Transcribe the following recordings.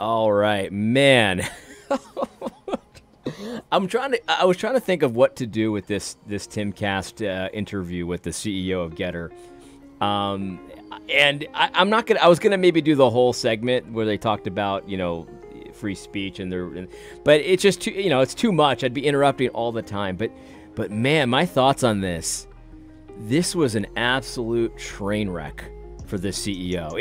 All right, man. I was trying to think of what to do with this TimCast interview with the CEO of Getter. Um, and I'm not gonna. I was gonna maybe do the whole segment where they talked about free speech but it's just too it's too much. I'd be interrupting all the time. But man, my thoughts on this. This was an absolute train wreck for this CEO.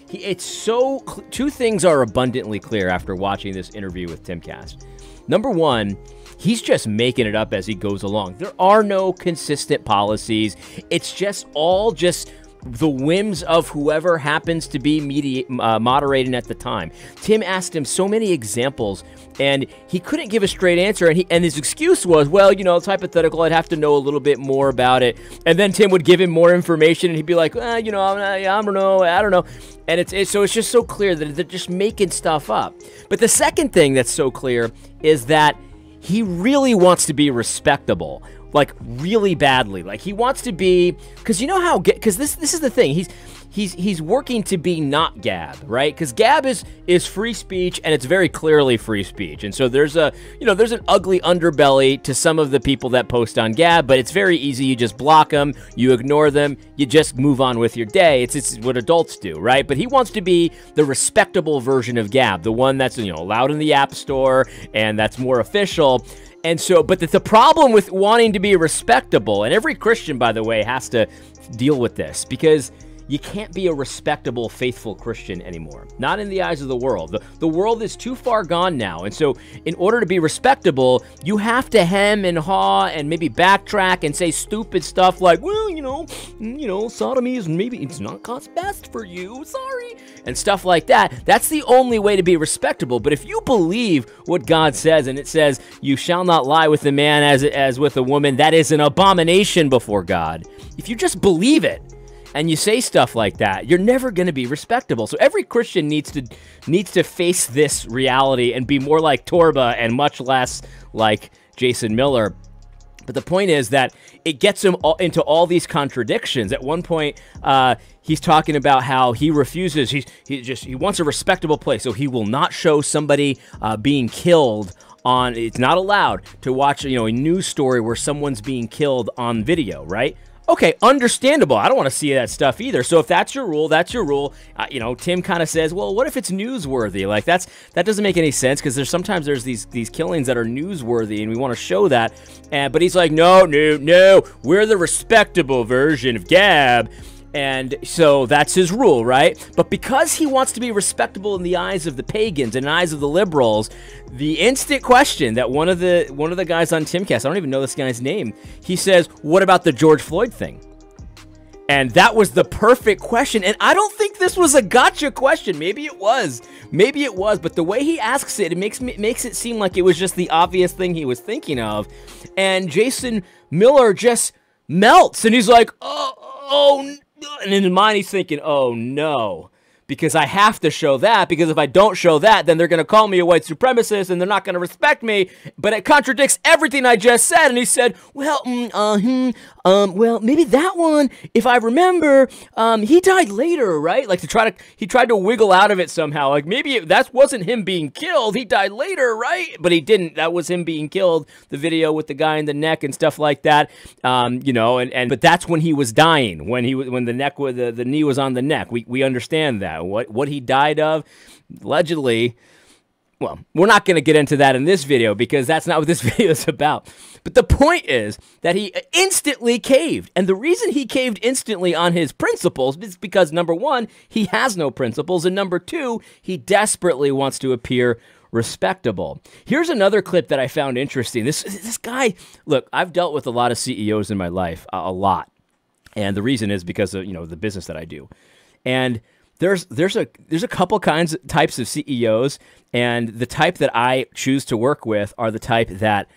It's so two things are abundantly clear after watching this interview with TimCast. Number one, he's just making it up as he goes along. There are no consistent policies. It's just all just the whims of whoever happens to be moderating at the time. Tim asked him so many examples, and he couldn't give a straight answer. And his excuse was, well, it's hypothetical. I'd have to know a little bit more about it. And then Tim would give him more information, and he'd be like, I don't know. And it's just so clear that they're just making stuff up. But the second thing that's so clear is that he really wants to be respectable. Like, really badly. Like, he wants to be, because because this is the thing, he's working to be not Gab, right? Because Gab is free speech, and it's very clearly free speech. And so there's an ugly underbelly to some of the people that post on Gab, but it's very easy. You just block them, you ignore them, you just move on with your day. It's what adults do, right? But he wants to be the respectable version of Gab, the one that's allowed in the App Store and that's more official. And so, but the problem with wanting to be respectable, and every Christian, by the way, has to deal with this, because you can't be a respectable, faithful Christian anymore. Not in the eyes of the world. The world is too far gone now. And so in order to be respectable, you have to hem and haw and maybe backtrack and say stupid stuff like, well, sodomy is it's not God's best for you. Sorry. And stuff like that. That's the only way to be respectable. But if you believe what God says, and it says, you shall not lie with a man as with a woman, that is an abomination before God. If you just believe it, and you say stuff like that, you're never going to be respectable. So every Christian needs to face this reality and be more like Torba and much less like Jason Miller. But the point is that it gets him into all these contradictions. At one point, he's talking about how he refuses. He wants a respectable place, so he will not show somebody being killed on. It's not allowed to watch a news story where someone's being killed on video, right? Okay, understandable. I don't want to see that stuff either. So if that's your rule, that's your rule. Tim kind of says, well, what if it's newsworthy? Like that doesn't make any sense, because there's these killings that are newsworthy, and we want to show that. But he's like, no, we're the respectable version of Gab. And so that's his rule, right? But because he wants to be respectable in the eyes of the pagans and the eyes of the liberals, the instant question that one of the guys on TimCast, I don't even know this guy's name, he says, what about the George Floyd thing? And that was the perfect question. And I don't think this was a gotcha question. Maybe it was. But the way he asks it, it makes it seem like it was just the obvious thing he was thinking of. And Jason Miller just melts. And he's like, oh, and in his mind, he's thinking, oh, no, because I have to show that, because if I don't show that, then they're going to call me a white supremacist, and they're not going to respect me, but it contradicts everything I just said. And he said, well, maybe that one, if I remember, he died later, right? Like he tried to wiggle out of it somehow. Like maybe that wasn't him being killed. He died later, right? But he didn't. That was him being killed. The video with the guy in the neck and stuff like that. But that's when he was dying, when the knee was on the neck. We understand that. What he died of, allegedly. Well, we're not going to get into that in this video, because that's not what this video is about. But the point is that he instantly caved. And the reason he caved instantly on his principles is because, number one, he has no principles. And number two, he desperately wants to appear respectable. Here's another clip that I found interesting. This guy, look, I've dealt with a lot of CEOs in my life, a lot. And the reason is because of, the business that I do. And there's a couple types of CEOs, and the type that I choose to work with are the type that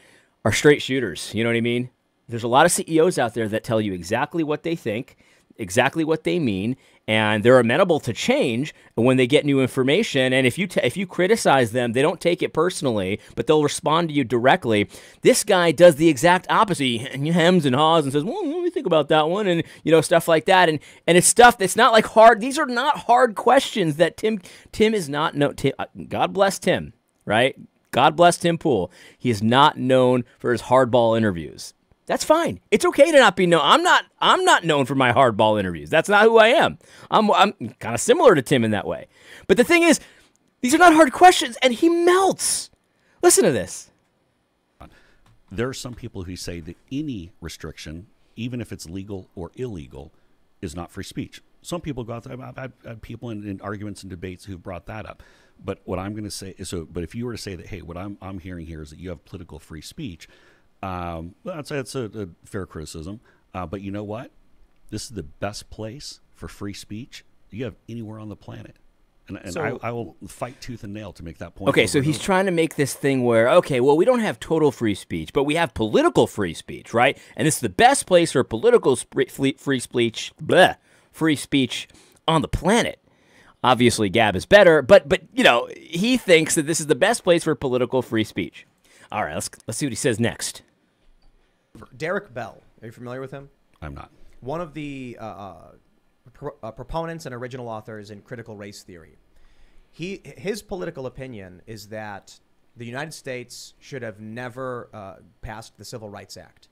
are straight shooters. You know what I mean? There's a lot of CEOs out there that tell you exactly what they think, exactly what they mean, and they're amenable to change when they get new information. And if you criticize them, they don't take it personally, but they'll respond to you directly. This guy does the exact opposite. He hems and haws and says, well, let me think about that one, and stuff like that. And it's stuff that's not like hard. These are not hard questions that Tim is not God bless Tim, right? God bless Tim Pool. He is not known for his hardball interviews. That's fine. It's okay to not be known. I'm not known for my hardball interviews. That's not who I am. I'm kind of similar to Tim in that way. But the thing is, these are not hard questions, and he melts. Listen to this. There are some people who say that any restriction, even if it's legal or illegal, is not free speech. Some people go out there. I've had people in arguments and debates who've brought that up. But what I'm going to say is, but if you were to say that, hey, what I'm hearing here is that you have political free speech, I'd say that's a fair criticism. But you know what? This is the best place for free speech you have anywhere on the planet. And I will fight tooth and nail to make that point. Okay, so he's trying to make this thing where, okay, well, we don't have total free speech, but we have political free speech, right? And it's the best place for political free speech on the planet. Obviously, Gab is better, but he thinks that this is the best place for political free speech. All right, let's see what he says next. Derek Bell, are you familiar with him? I'm not. One of the proponents and original authors in critical race theory. His political opinion is that the United States should have never passed the Civil Rights Act.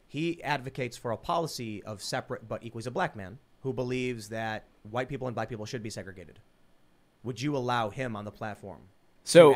He advocates for a policy of separate but equal. He's a black man who believes that white people and black people should be segregated. Would you allow him on the platform? So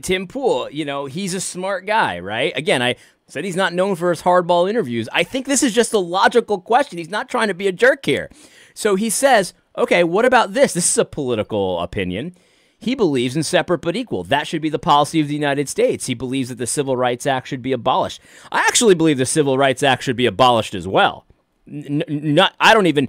Tim Pool, he's a smart guy, right? Again, I said he's not known for his hardball interviews. I think this is just a logical question. He's not trying to be a jerk here. So he says, okay, what about this? This is a political opinion. He believes in separate but equal. That should be the policy of the United States. He believes that the Civil Rights Act should be abolished. I actually believe the Civil Rights Act should be abolished as well. I don't even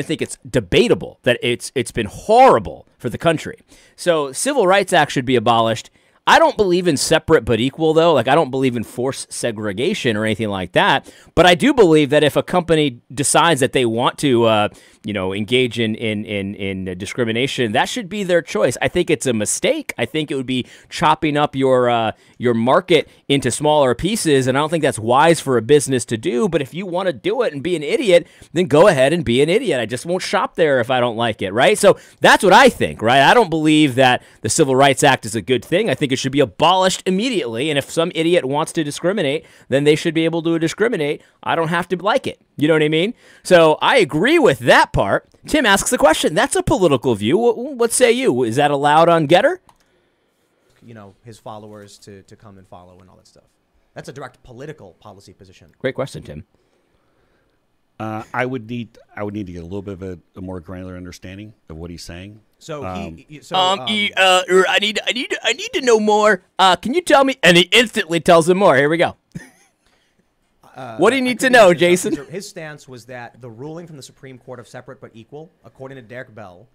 think it's debatable that it's been horrible for the country. So Civil Rights Act should be abolished. I don't believe in separate but equal, though. Like, I don't believe in forced segregation or anything like that. But I do believe that if a company decides that they want to, engage in discrimination, that should be their choice. I think it's a mistake. I think it would be chopping up your market into smaller pieces, and I don't think that's wise for a business to do. But if you want to do it and be an idiot, then go ahead and be an idiot. I just won't shop there if I don't like it, right? So that's what I think, right? I don't believe that the Civil Rights Act is a good thing. I think it should be abolished immediately, and if some idiot wants to discriminate, then they should be able to discriminate. I don't have to like it. You know what I mean? So I agree with that part. Tim asks the question. That's a political view. What say you? Is that allowed on Getter? His followers to come and follow and all that stuff. That's a direct political policy position. Great question, Tim. I would need to get a little bit of a more granular understanding of what he's saying. I need to know more. Can you tell me? And he instantly tells him more. Here we go. What do you need to know, Jason? His stance was that the ruling from the Supreme Court of separate but equal, according to Derek Bell,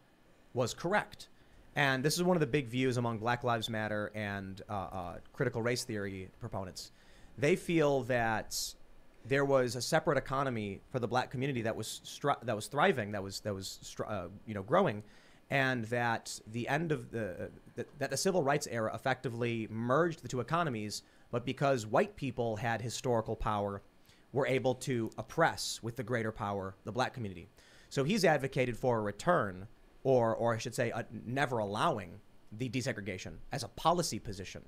was correct. And this is one of the big views among Black Lives Matter and critical race theory proponents. They feel that there was a separate economy for the black community that was thriving, that was growing, and that the end of the civil rights era effectively merged the two economies. But because white people had historical power, were able to oppress with the greater power the black community. So he's advocated for a return, or I should say, never allowing the desegregation as a policy position.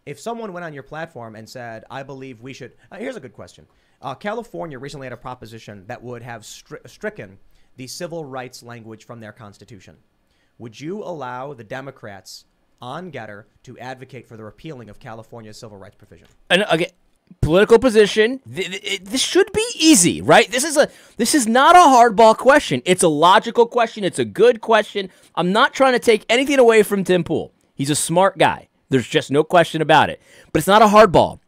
If someone went on your platform and said, I believe we should, here's a good question. California recently had a proposition that would have stricken the civil rights language from their constitution. Would you allow the Democrats on Getter to advocate for the repealing of California's civil rights provision? And again, political position. This should be easy, right? This is not a hardball question. It's a logical question. It's a good question. I'm not trying to take anything away from Tim Pool. He's a smart guy. There's just no question about it. But it's not a hardball.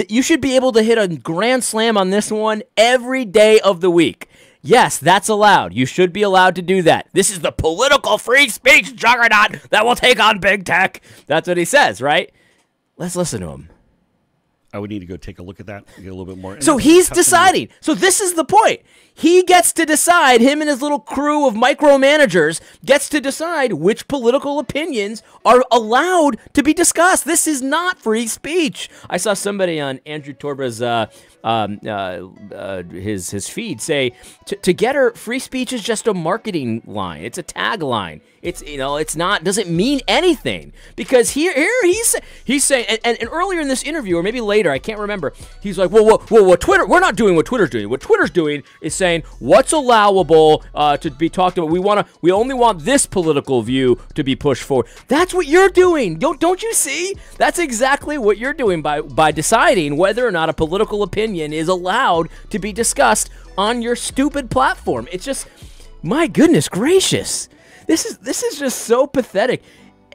You should be able to hit a grand slam on this one every day of the week. Yes, that's allowed. You should be allowed to do that. This is the political free speech juggernaut that will take on big tech. That's what he says, right? Let's listen to him. I would need to go take a look at that, get a little bit more. So he's deciding. So this is the point. He gets to decide, him and his little crew of micromanagers gets to decide which political opinions are allowed to be discussed. This is not free speech. I saw somebody on Andrew Torba's his feed say, to Getter, free speech is just a marketing line. It's a tagline. It's not, doesn't mean anything, because here he's saying, and earlier in this interview, or maybe later, I can't remember, he's like, well, what Twitter, we're not doing what Twitter's doing. What Twitter's doing is saying what's allowable to be talked about. We only want this political view to be pushed forward. That's what you're doing. Don't you see? That's exactly what you're doing by deciding whether or not a political opinion is allowed to be discussed on your stupid platform. It's just, my goodness gracious. This is just so pathetic.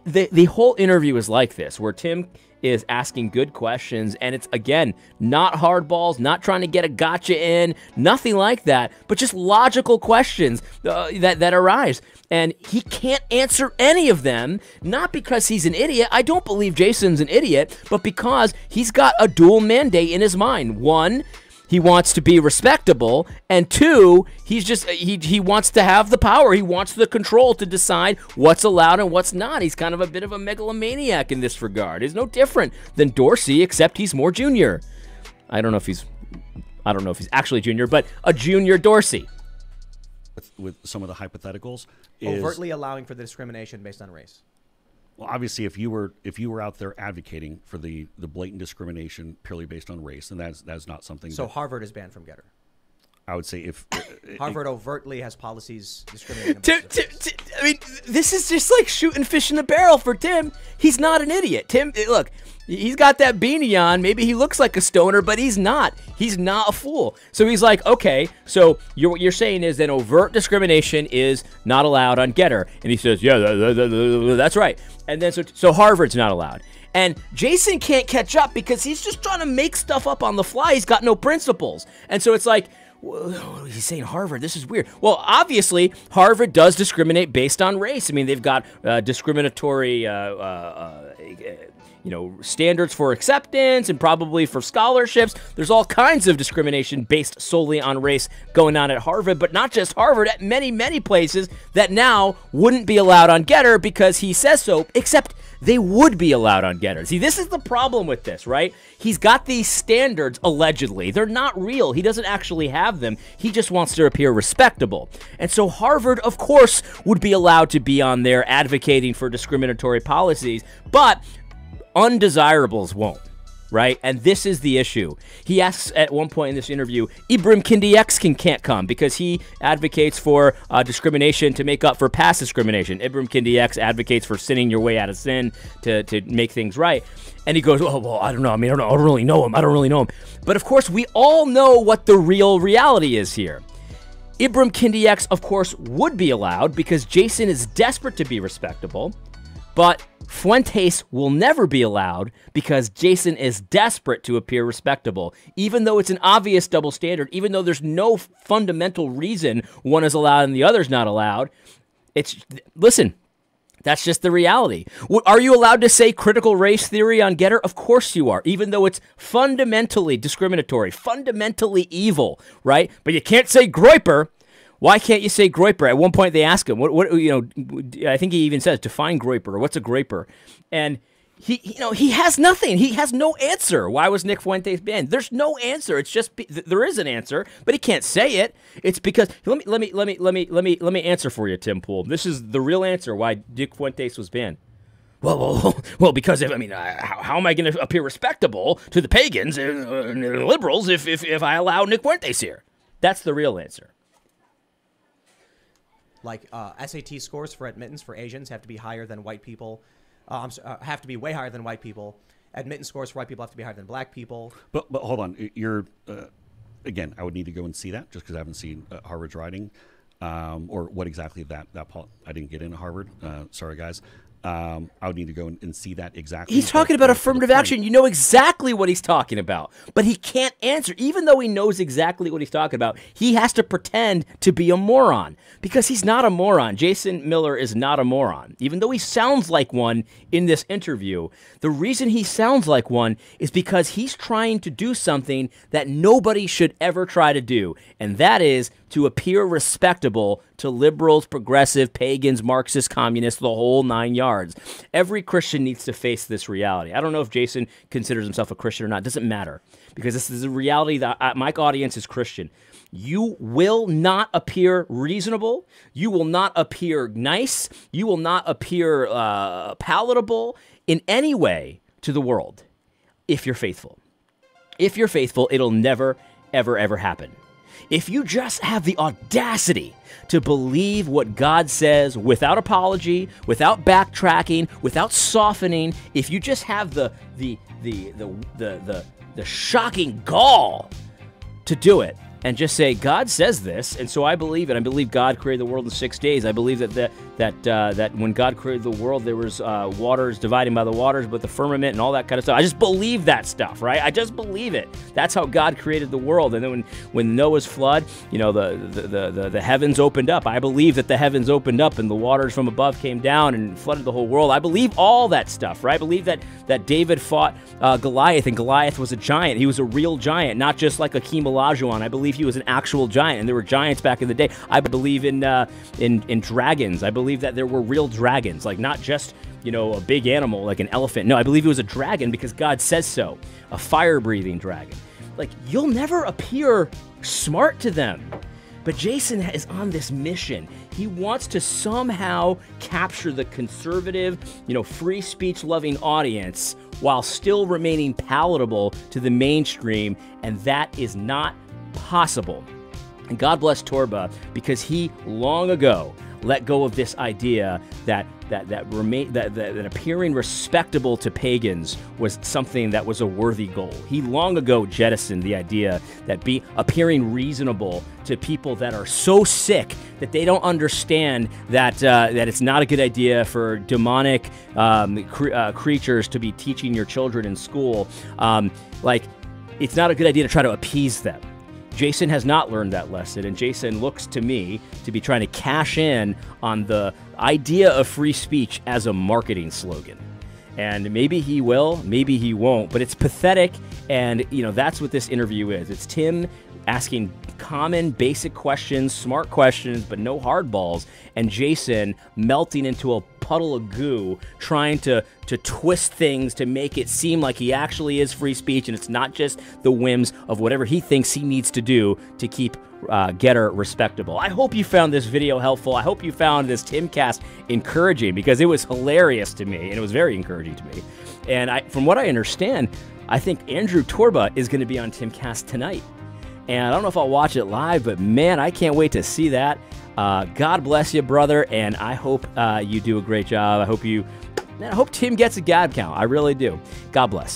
The whole interview is like this, where Tim is asking good questions, and it's, again, not hardballs, not trying to get a gotcha in, nothing like that, but just logical questions that arise. And he can't answer any of them, not because he's an idiot. I don't believe Jason's an idiot, but because he's got a dual mandate in his mind. One, he wants to be respectable, and two, he wants to have the power. He wants the control to decide what's allowed and what's not. He's kind of a bit of a megalomaniac in this regard. He's no different than Dorsey, except he's more junior. I don't know if he's actually junior, but a junior Dorsey. With some of the hypotheticals, overtly allowing for the discrimination based on race. Well, obviously, if you were out there advocating for the blatant discrimination purely based on race, then that's not something. So Harvard is banned from Getter. I would say if Harvard overtly has policies discriminating. I mean, this is just like shooting fish in a barrel for Tim. He's not an idiot. Tim, look, he's got that beanie on. Maybe he looks like a stoner, but he's not. He's not a fool. So he's like, okay, so what you're saying is that overt discrimination is not allowed on Getter. And he says, yeah, that's right. And then so Harvard's not allowed. And Jason can't catch up because he's just trying to make stuff up on the fly. He's got no principles. And so it's like, he's saying Harvard, this is weird. Well, obviously, Harvard does discriminate based on race. I mean, they've got discriminatory standards for acceptance and probably for scholarships. There's all kinds of discrimination based solely on race going on at Harvard, but not just Harvard, at many, many places that now wouldn't be allowed on Getter because he says so, except they would be allowed on Getter. See, this is the problem with this, right? He's got these standards, allegedly. They're not real. He doesn't actually have them. He just wants to appear respectable. And so Harvard, of course, would be allowed to be on there advocating for discriminatory policies, but undesirables won't, right? And this is the issue. He asks at one point in this interview, Ibram Kendi X can't come because he advocates for discrimination to make up for past discrimination. Ibram Kendi X advocates for sinning your way out of sin to make things right. And he goes, oh, well, I don't know. I mean, I don't really know him. But of course, we all know what the real reality is here. Ibram Kendi X, of course, would be allowed because Jason is desperate to be respectable, but Fuentes will never be allowed because Jason is desperate to appear respectable, even though it's an obvious double standard, even though there's no fundamental reason one is allowed and the other's not allowed. Listen, that's just the reality. Are you allowed to say critical race theory on Getter? Of course you are, even though it's fundamentally discriminatory, fundamentally evil, right? But you can't say Groyper. Why can't you say Groyper? At one point they ask him, I think he even says, define Groyper, or what's a Groyper? And he has nothing. He has no answer. Why was Nick Fuentes banned? There's no answer. It's just there is an answer, but he can't say it. It's because let me answer for you, Tim Pool. This is the real answer why Nick Fuentes was banned. Well, because how am I going to appear respectable to the pagans and the liberals if I allow Nick Fuentes here? That's the real answer. Like SAT scores for admittance for Asians have to be higher than white people. Have to be way higher than white people. Admittance scores for white people have to be higher than black people. But hold on, you're again. I would need to go and see that just because I haven't seen Harvard's writing or what exactly that I didn't get into Harvard. Sorry, guys. I would need to go and see that exactly. He's talking about affirmative action. You know exactly what he's talking about, but he can't answer. Even though he knows exactly what he's talking about, he has to pretend to be a moron because he's not a moron. Jason Miller is not a moron. Even though he sounds like one in this interview, the reason he sounds like one is because he's trying to do something that nobody should ever try to do, and that is to appear respectable to liberals, progressive, pagans, Marxists, communists, the whole 9 yards. Every Christian needs to face this reality. I don't know if Jason considers himself a Christian or not. It doesn't matter, because this is a reality that my audience is Christian. You will not appear reasonable. You will not appear nice. You will not appear palatable in any way to the world if you're faithful. If you're faithful, it'll never, ever, ever happen. If you just have the audacity to believe what God says without apology, without backtracking, without softening, if you just have the shocking gall to do it and just say, God says this, and so I believe it. I believe God created the world in 6 days. I believe that when God created the world, there was waters dividing by the waters, but the firmament and all that kind of stuff. I just believe that stuff, right? I just believe it. That's how God created the world. And then when Noah's flood, you know, the heavens opened up. I believe that the heavens opened up and the waters from above came down and flooded the whole world. I believe all that stuff, right? I believe that David fought Goliath, and Goliath was a giant. He was a real giant, not just like Akeem Olajuwon. I believe he was an actual giant, and there were giants back in the day. I believe in dragons. I believe that there were real dragons, like not just, you know, a big animal like an elephant. No, I believe it was a dragon because God says so, a fire-breathing dragon. Like, you'll never appear smart to them. But Jason is on this mission. He wants to somehow capture the conservative, you know, free speech loving audience while still remaining palatable to the mainstream, and that is not possible. And God bless Torba, because he long ago let go of this idea that appearing respectable to pagans was something that was a worthy goal. He long ago jettisoned the idea that appearing reasonable to people that are so sick that they don't understand that it's not a good idea for demonic creatures to be teaching your children in school. Like, it's not a good idea to try to appease them. Jason has not learned that lesson, and Jason looks to me to be trying to cash in on the idea of free speech as a marketing slogan. And maybe he will, maybe he won't, but it's pathetic, and, you know, that's what this interview is. It's Tim asking common, basic questions, smart questions, but no hardballs, and Jason melting into a puddle of goo, trying to twist things to make it seem like he actually is free speech, and it's not just the whims of whatever he thinks he needs to do to keep Getter respectable. I hope you found this video helpful. I hope you found this TimCast encouraging, because it was hilarious to me, and it was very encouraging to me. And from what I understand, I think Andrew Torba is going to be on TimCast tonight. And I don't know if I'll watch it live, but man, I can't wait to see that. God bless you, brother, and I hope you do a great job. I hope Tim gets a gab count. I really do. God bless.